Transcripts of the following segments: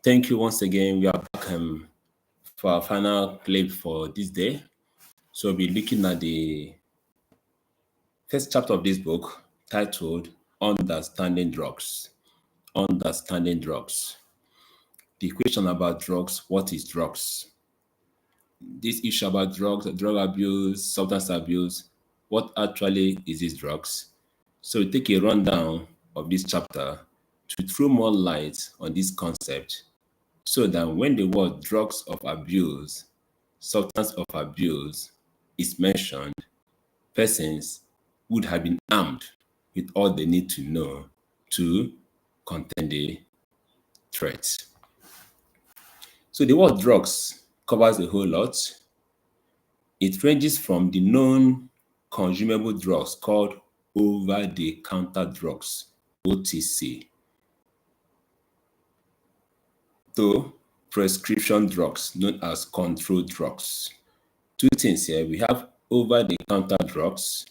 Thank you once again. We are back for our final clip for this day. So we'll be looking at the first chapter of this book titled Understanding Drugs. Understanding Drugs. The question about drugs, what is drugs? This issue about drugs, drug abuse, substance abuse, what actually is these drugs? So we take a rundown of this chapter to throw more light on this concept so that when the word drugs of abuse, substance of abuse is mentioned, persons would have been armed with all they need to know to contend the threat. So the word drugs covers a whole lot. It ranges from the known consumable drugs called over-the-counter drugs, OTC, to prescription drugs known as controlled drugs. Two things here. We have over-the-counter drugs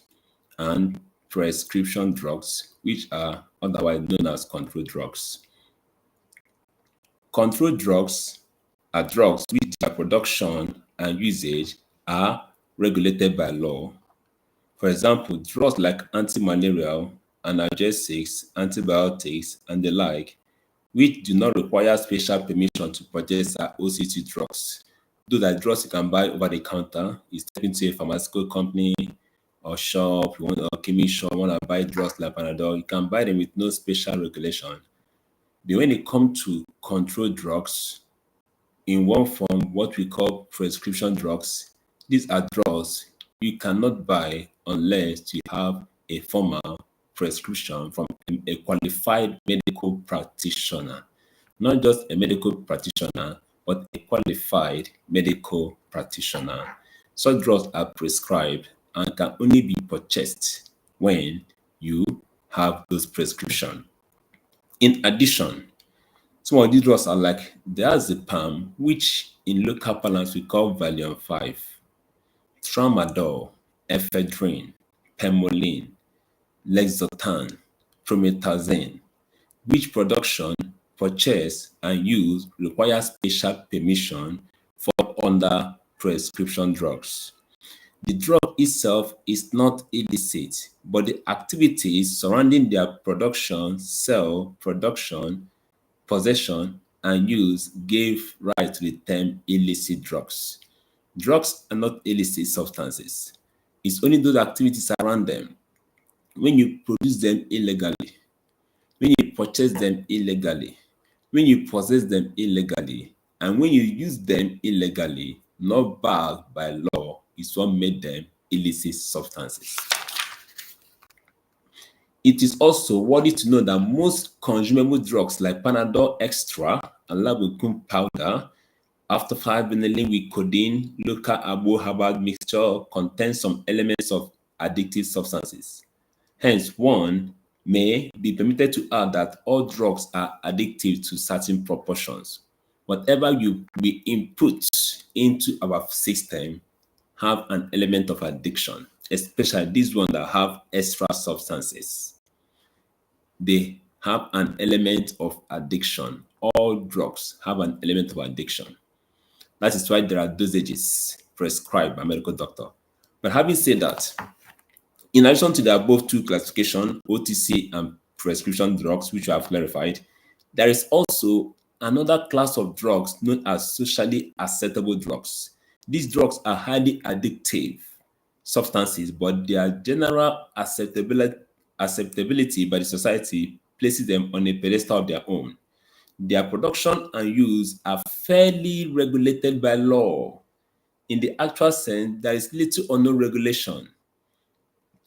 and prescription drugs, which are otherwise known as controlled drugs. Controlled drugs are drugs which their production and usage are regulated by law. For example, drugs like anti-malarial, analgesics, antibiotics, and the like, which do not require special permission to purchase, are OTC drugs. Those are drugs you can buy over the counter. You step into a pharmaceutical company or shop, you want a chemist shop, you want to buy drugs like Panadol, you can buy them with no special regulation. But when it comes to controlled drugs, in one form, what we call prescription drugs, these are drugs you cannot buy unless you have a formal prescription from a qualified medical practitioner. Not just a medical practitioner, but a qualified medical practitioner. Such drugs are prescribed and can only be purchased when you have those prescriptions. In addition, some of these drugs are like diazepam, which in local parlance we call Valium 5, tramadol, ephedrine, pemolene, lexotan, promethazine, which production, purchase, and use requires special permission for under prescription drugs. The drug itself is not illicit, but the activities surrounding their production, sale, production, possession, and use gave rise to the term illicit drugs. Drugs are not illicit substances. It's only those activities around them. When you produce them illegally, when you purchase them illegally, when you possess them illegally, and when you use them illegally, not backed by law, is what made them illicit substances. It is also worthy to know that most consumable drugs like Panadol Extra and Labucum powder, after 5-benylene with codeine, local abo herbal mixture contain some elements of addictive substances. Hence, one may be permitted to add that all drugs are addictive to certain proportions. Whatever we input into our system have an element of addiction, especially these ones that have extra substances. They have an element of addiction. All drugs have an element of addiction. That is why there are dosages prescribed by a medical doctor. But having said that, in addition to the above two classifications, OTC and prescription drugs, which I have clarified, there is also another class of drugs known as socially acceptable drugs. These drugs are highly addictive substances, but their general acceptability by the society places them on a pedestal of their own. Their production and use are fairly regulated by law. In the actual sense, there is little or no regulation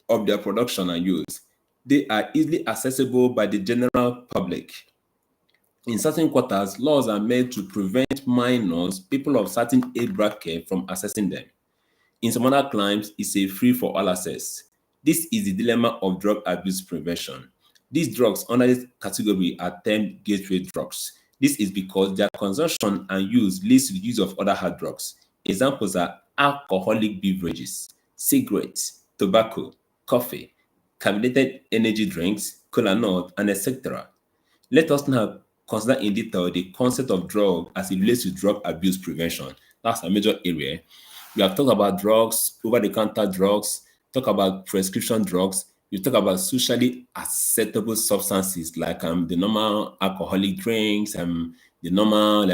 of their production and use. They are easily accessible by the general public. In certain quarters, laws are made to prevent minors, people of certain age bracket, from accessing them. In some other climes, it's a free for all access. This is the dilemma of drug abuse prevention. These drugs under this category are termed gateway drugs. This is because their consumption and use leads to the use of other hard drugs. Examples are alcoholic beverages, cigarettes, tobacco, coffee, carbonated energy drinks, cola nut, and etc. Let us now consider in detail the concept of drug as it relates to drug abuse prevention. That's a major area. We have talked about drugs, over-the-counter drugs, talk about prescription drugs. We talk about socially acceptable substances like the normal alcoholic drinks, the normal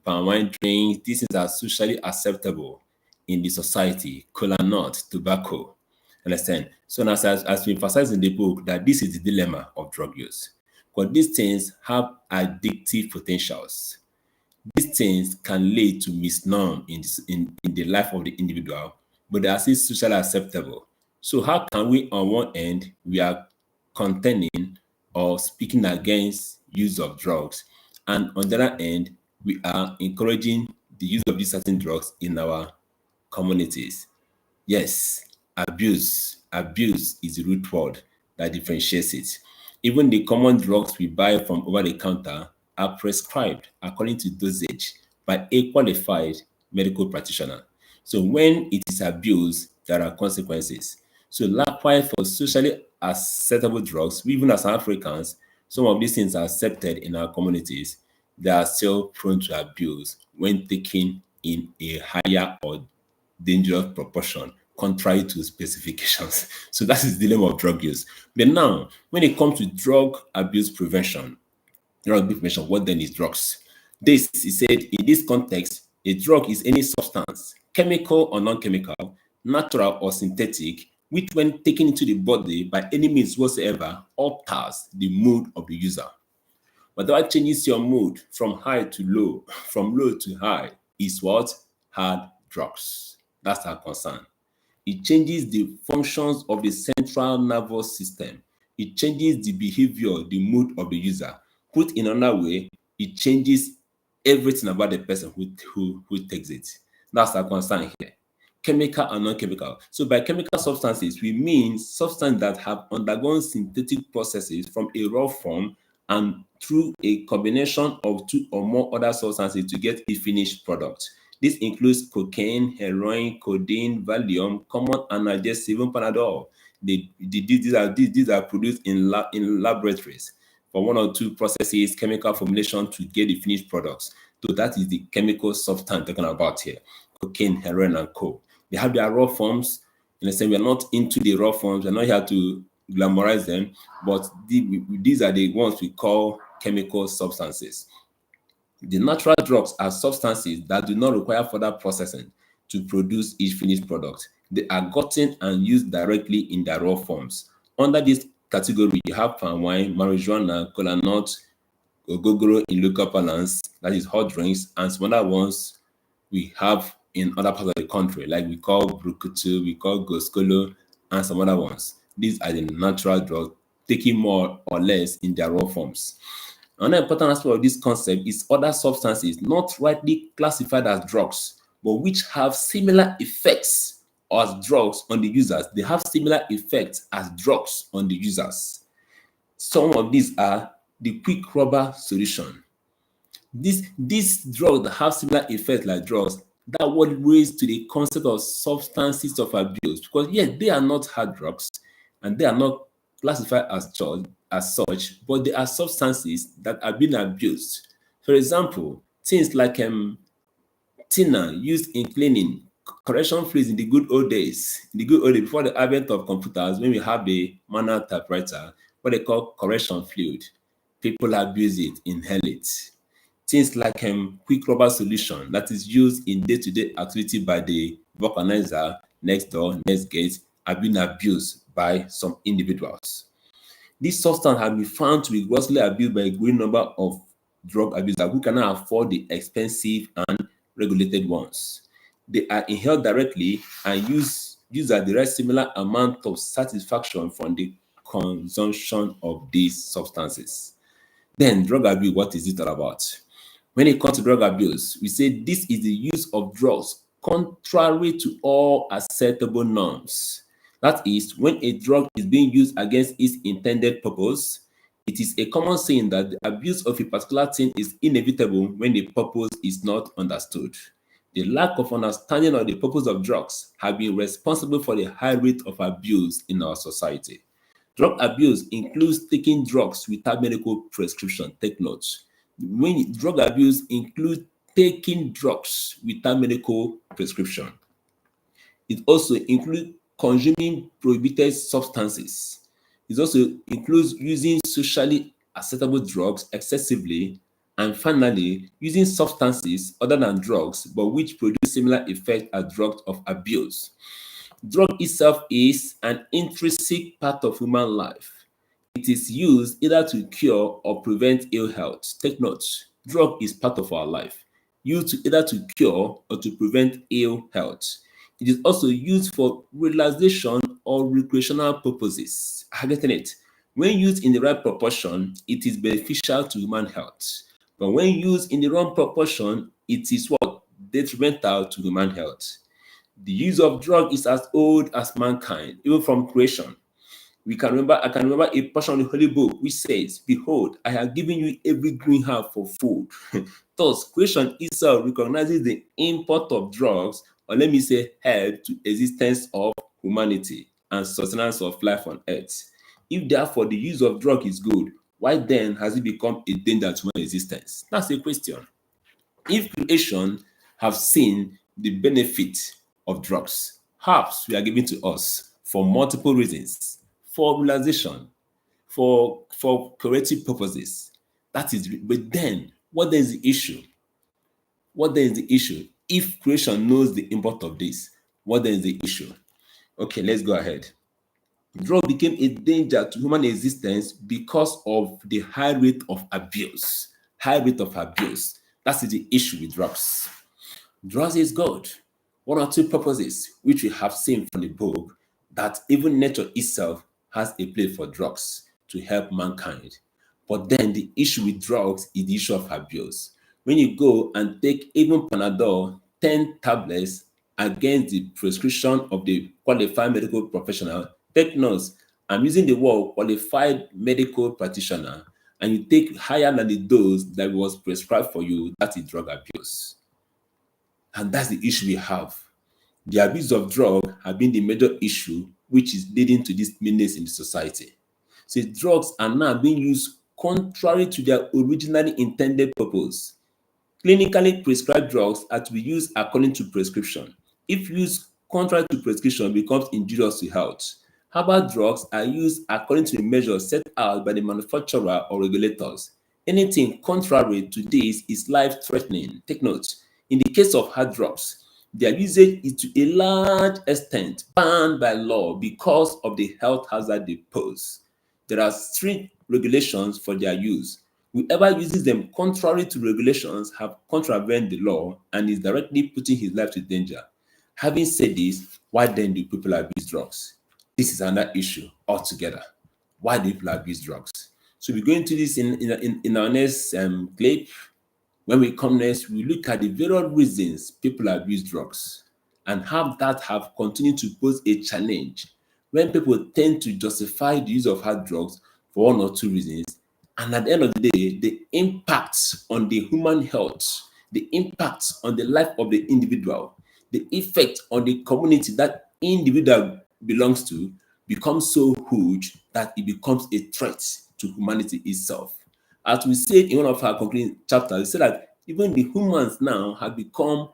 palm wine drinks. These things are socially acceptable in the society. Cola nut, tobacco. Understand? So as we emphasize in the book, that this is the dilemma of drug use. Because these things have addictive potentials. These things can lead to misnorm in the life of the individual, but they are still socially acceptable. So how can we, on one end, we are contending or speaking against use of drugs, and on the other end, we are encouraging the use of these certain drugs in our communities? Yes, abuse. Abuse is the root word that differentiates it. Even the common drugs we buy from over the counter are prescribed according to dosage by a qualified medical practitioner. So when it is abused, there are consequences. So likewise for socially acceptable drugs, we even as Africans, some of these things are accepted in our communities. They are still prone to abuse when taken in a higher or dangerous proportion contrary to specifications. So that is the dilemma of drug use. But now, when it comes to drug abuse prevention, what then is drugs? This is said in this context, a drug is any substance, chemical or non-chemical, natural or synthetic, which when taken into the body by any means whatsoever alters the mood of the user. Whatever changes your mood from high to low, from low to high, is what? Hard drugs. That's our concern. It changes the functions of the central nervous system. It changes the behavior, the mood of the user. Put in another way, it changes everything about the person who takes it. That's our concern here. Chemical and non-chemical. So by chemical substances, we mean substances that have undergone synthetic processes from a raw form and through a combination of two or more other substances to get a finished product. This includes cocaine, heroin, codeine, Valium, common analgesics, even Panadol. These are produced in laboratories for one or two processes, chemical formulation to get the finished products. So that is the chemical substance talking about here. Cocaine, heroin, and coke. They have their raw forms. In a sense, we are not into the raw forms. We're not here to glamorize them, but these are the ones we call chemical substances. The natural drugs are substances that do not require further processing to produce each finished product. They are gotten and used directly in their raw forms. Under this category, you have palm wine, marijuana, kola nut, ogogoro in local parlance, that is hot drinks, and some other ones we have in other parts of the country, like we call brukutu, we call goskolo, and some other ones. These are the natural drugs, taken more or less in their raw forms. Another important aspect of this concept is other substances not rightly classified as drugs, but which have similar effects as drugs on the users. They have similar effects as drugs on the users. Some of these are the quick rubber solution. These drugs that have similar effects like drugs, that would raise to the concept of substances of abuse, because yes, they are not hard drugs and they are not classified as such, but they are substances that are being abused. For example, things like thinner used in cleaning, correction fluids in the good old days, before the advent of computers, when we have the manual typewriter, what they call correction fluid. People abuse it, inhale it. Things like quick rubber solution that is used in day-to-day activity by the vulcanizer, next door, next gate, have been abused by some individuals. This substance has been found to be grossly abused by a growing number of drug abusers who cannot afford the expensive and regulated ones. They are inhaled directly and users derive similar amount of satisfaction from the consumption of these substances. Then drug abuse, what is it all about? When it comes to drug abuse, we say this is the use of drugs contrary to all acceptable norms. That is, when a drug is being used against its intended purpose, it is a common saying that the abuse of a particular thing is inevitable when the purpose is not understood. The lack of understanding of the purpose of drugs have been responsible for the high rate of abuse in our society. Drug abuse includes taking drugs without medical prescription. Take note. When drug abuse includes taking drugs without medical prescription. It also includes consuming prohibited substances. It also includes using socially acceptable drugs excessively, and finally, using substances other than drugs but which produce similar effect as drugs of abuse. Drug itself is an intrinsic part of human life. It is used either to cure or prevent ill health. Take note, drug is part of our life, used either to cure or to prevent ill health. It is also used for relaxation or recreational purposes. Are you getting it? When used in the right proportion, it is beneficial to human health. But when used in the wrong proportion, it is what? Detrimental to human health. The use of drug is as old as mankind, even from creation. I can remember a portion of the Holy Book which says, "Behold, I have given you every green herb for food." Thus, creation itself recognizes the import of drugs, or let me say, help to existence of humanity and sustenance of life on earth. If therefore the use of drug is good, why then has it become a danger to human existence? That's a question. If creation have seen the benefit of drugs, herbs were given to us for multiple reasons, for relaxation, for curative purposes. That is, but then what then is the issue? What then is the issue? If creation knows the import of this, what then is the issue? Okay, let's go ahead. Drug became a danger to human existence because of the high rate of abuse. High rate of abuse. That is the issue with drugs. Drugs is good. One or two purposes, which we have seen from the book, that even nature itself has a place for drugs to help mankind. But then the issue with drugs is the issue of abuse. When you go and take even Panadol, 10 tablets against the prescription of the qualified medical professional, take notes, I'm using the word qualified medical practitioner, and you take higher than the dose that was prescribed for you, that is drug abuse. And that's the issue we have. The abuse of drug have been the major issue which is leading to this menace in the society. So drugs are now being used contrary to their originally intended purpose. Clinically prescribed drugs are to be used according to prescription. If used contrary to prescription, it becomes injurious to health. Herbal drugs are used according to the measures set out by the manufacturer or regulators. Anything contrary to this is life-threatening. Take note, in the case of hard drugs, their usage is to a large extent banned by law because of the health hazard they pose. There are strict regulations for their use. Whoever uses them contrary to regulations have contravened the law and is directly putting his life to danger. Having said this, why then do people abuse drugs? This is another issue altogether. Why do people abuse drugs? So we're going to this in our next clip. When we come next, we look at the various reasons people abuse drugs and how that have continued to pose a challenge when people tend to justify the use of hard drugs for one or two reasons. And at the end of the day, the impact on the human health, the impact on the life of the individual, the effect on the community that individual belongs to becomes so huge that it becomes a threat to humanity itself. As we said in one of our concluding chapters, we said that even the humans now have become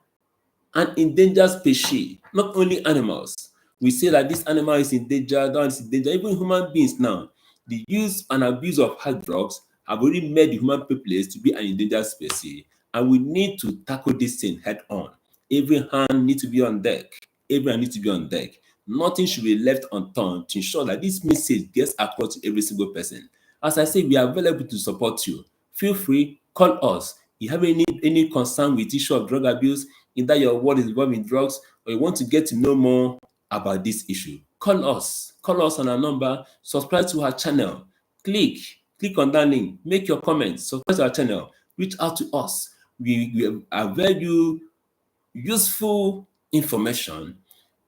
an endangered species, not only animals. We say that this animal is in danger, that one is in danger. Even human beings now, the use and abuse of hard drugs have already made the human populace to be an endangered species, and we need to tackle this thing head on. Every hand needs to be on deck. Every hand needs to be on deck. Nothing should be left unturned to ensure that this message gets across to every single person. As I say, we are available to support you. Feel free, call us. You have any concern with issue of drug abuse, either your ward is involved in drugs or you want to get to know more about this issue, call us. Call us on our number, subscribe to our channel, click on that link, make your comments, subscribe to our channel, reach out to us. We avail you useful information,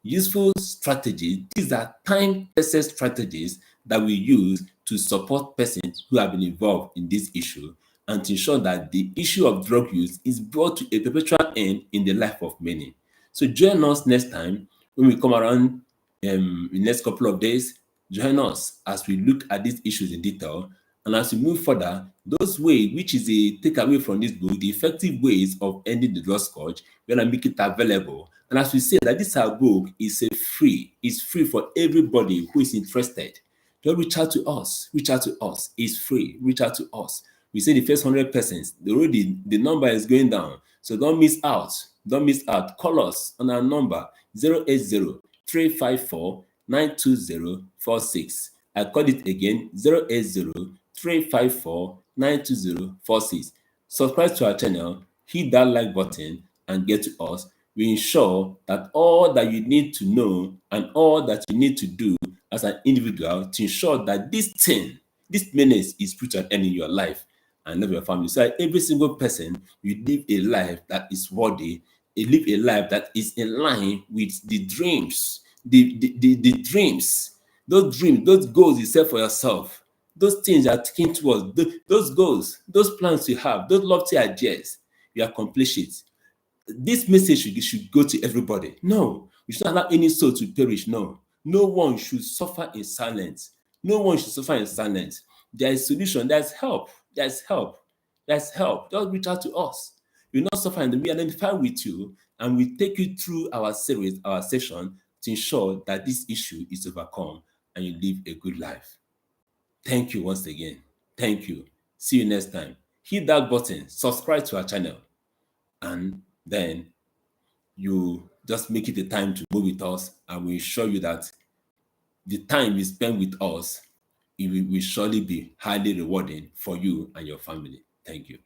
useful strategies. These are time-tested strategies that we use to support persons who have been involved in this issue and to ensure that the issue of drug use is brought to a perpetual end in the life of many. So join us next time when we come around in the next couple of days. Join us as we look at these issues in detail, and as we move further, those ways, which is a takeaway from this book, the effective ways of ending the drug scourge, we're gonna make it available. And as we say that this our book is it's free for everybody who is interested. Don't reach out to us. Reach out to us. It's free. Reach out to us. We say the first 100 persons, the number is going down. So don't miss out. Don't miss out. Call us on our number 080-354-92046. I call it again 080-354-92046. Subscribe to our channel, hit that like button, and get to us. We ensure that all that you need to know and all that you need to do as an individual to ensure that this menace is put an end in your life and of your family. So that every single person you live a life that is worthy, you live a life that is in line with the dreams, the dreams, those dreams, those goals you set for yourself, those things you are taking towards, those goals, those plans you have, those lofty ideas, you accomplish it. This message should go to everybody. No, we should not allow any soul to perish. No, no one should suffer in silence. No one should suffer in silence. There is solution. There's help. There's help. There's help. Just reach out to us. We'll not suffer, and we identify with you, and we take you through our series, our session, to ensure that this issue is overcome and you live a good life. Thank you once again. Thank you. See you next time. Hit that button, subscribe to our channel, and then you just make it a time to go with us, and we assure you that the time you spend with us, it will surely be highly rewarding for you and your family. Thank you.